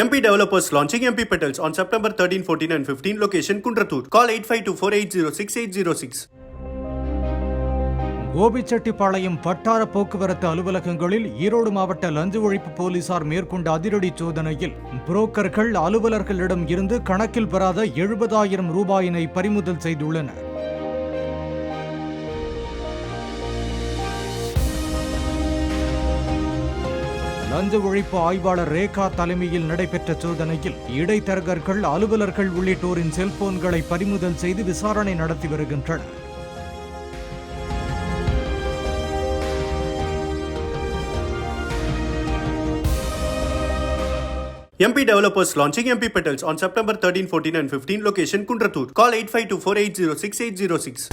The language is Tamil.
MP developers launching MP Petals on September 13, 14 and 15. Location Kundratur. Call 8524806806. Gobichettipalayam வட்டார போக்குவரத்து அலுவலகங்களில் ஈரோடு மாவட்ட லஞ்ச ஒழிப்பு போலீசார் மேற்கொண்ட அதிரடி சோதனையில் புரோக்கர்கள் அலுவலர்களிடம் இருந்து கணக்கில் பெறாத 70,000 ரூபாயினை பறிமுதல் செய்துள்ளனர். லஞ்ச ஒழிப்பு ஆய்வாளர் ரேகா தலைமையில் நடைபெற்ற சோதனையில் இடைத்தரகர்கள், அலுவலர்கள் உள்ளிட்டோரின் செல்போன்களை பறிமுதல் செய்து விசாரணை நடத்தி வருகின்றனர். MP developers launching MP Petals on September 13, 14 and 15. Location Kundratur. Call 8524806806.